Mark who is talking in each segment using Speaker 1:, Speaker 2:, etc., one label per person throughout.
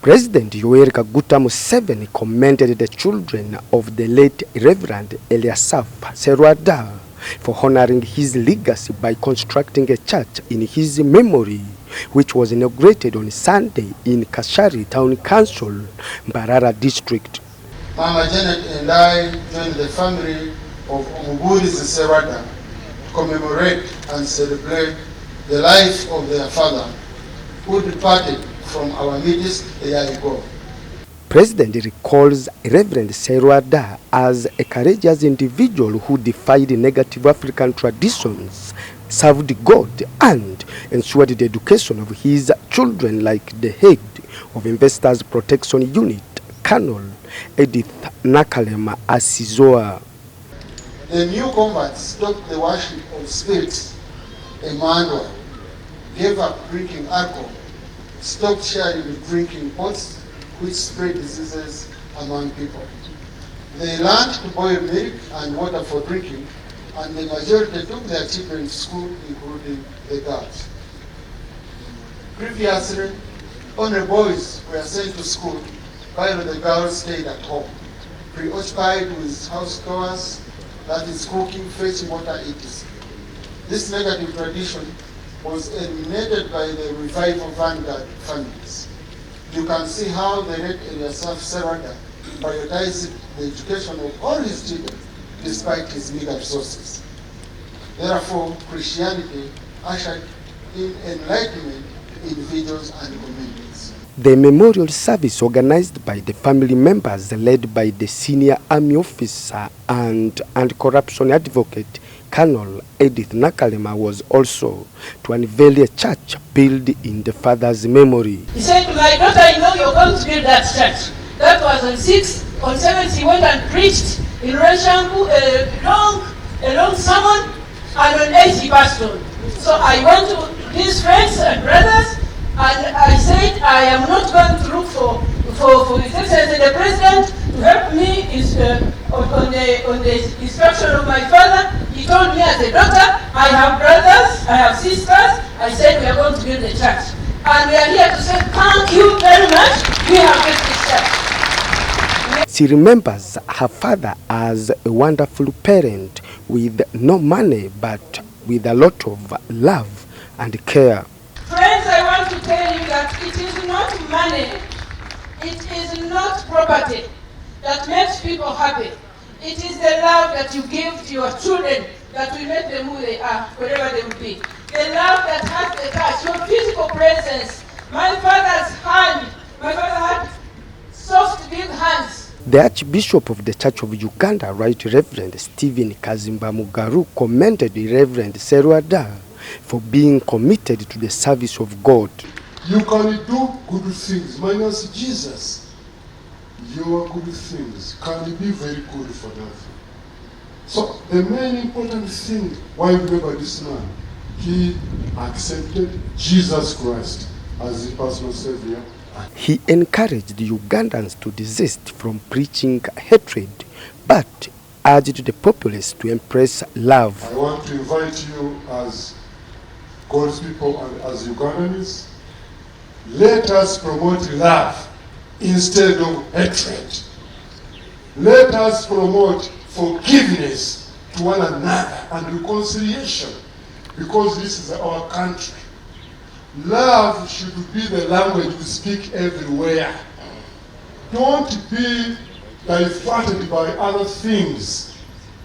Speaker 1: President Yoweri Museveni commended the children of the late Reverend Eliasaph Sserwadda for honoring his legacy by constructing a church in his memory, which was inaugurated on Sunday in Kashari Town Council, Mbarara District.
Speaker 2: Mama Janet and I joined the family of Sserwadda to commemorate and celebrate the life of their father, who departed from our midst a year ago.
Speaker 1: President recalls Reverend Sserwadda as a courageous individual who defied negative African traditions, served God, and ensured the education of his children, like the head of Investors Protection Unit, Colonel Edith Nakalema Asizua.
Speaker 2: The new converts stopped the worship of spirits, Emmanuel, gave up drinking alcohol, stopped sharing drinking pots, which spread diseases among people. They learned to boil milk and water for drinking, and the majority took their children to school, including the girls. Previously, only boys were sent to school, while the girls stayed at home, preoccupied with house chores, that is cooking, fetching water, etc. This negative tradition was eliminated by the revival vanguard families. You can see how the late Eliasaph Sserwadda prioritized the education of all his children despite his meager resources. Therefore, Christianity ushered in enlightenment to individuals and communities.
Speaker 1: The memorial service, organized by the family members, led by the senior army officer and anti-corruption advocate Colonel Edith Nakalema, was also to unveil a church built in the father's memory.
Speaker 3: He said to my daughter, I know you're going to build that church. That was on 6th. On 7th, he went and preached in Reshangu a long sermon, and on 8th he passed on. So I went to his friends and brothers, and I said, I am not going to look for His Excellency the President to help me on the instruction of my father. He told me as a daughter, I have brothers, I have sisters. I said, we are going to build a church. And we are here to say thank you very much. We have built this church.
Speaker 1: She remembers her father as a wonderful parent with no money, but with a lot of love and care.
Speaker 3: Friends, I want to tell you that it is not money, it is not property that makes people happy. It is the love that you give to your children that will make them who they are, wherever they will be. The love that has the touch, your physical presence. My father had soft, big hands.
Speaker 1: The Archbishop of the Church of Uganda, Right Reverend Stephen Kazimba Mugaru, commended Reverend Sserwadda for being committed to the service of God.
Speaker 4: You can do good things minus Jesus. Your good things can be very good for nothing. So the main important thing why we remember this man, he accepted Jesus Christ as his personal savior.
Speaker 1: He encouraged the Ugandans to desist from preaching hatred, but urged the populace to embrace love.
Speaker 4: I want to invite you as God's people and as Ugandans, let us promote love instead of hatred. Let us promote forgiveness to one another and reconciliation, because this is our country. Love should be the language we speak everywhere. Don't be diverted by other things.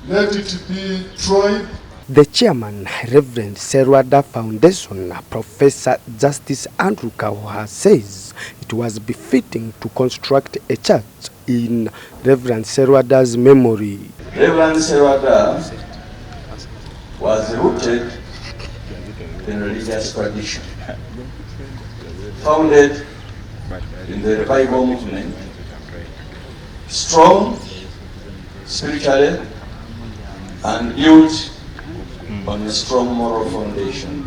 Speaker 4: Let it be tribe.
Speaker 1: The chairman, Reverend Sserwadda Foundation, Professor Justice Andrew Kawaha, says it was befitting to construct a church in Reverend Sserwadda's memory.
Speaker 5: Reverend Sserwadda was rooted in religious tradition, founded in the revival movement, strong spiritually and built on a strong moral foundation.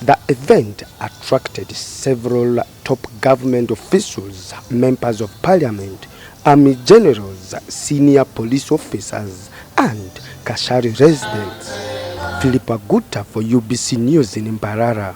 Speaker 1: The event attracted several top government officials, members of parliament, army generals, senior police officers, and Kashari residents. Philippa Gutta for UBC News in Mbarara.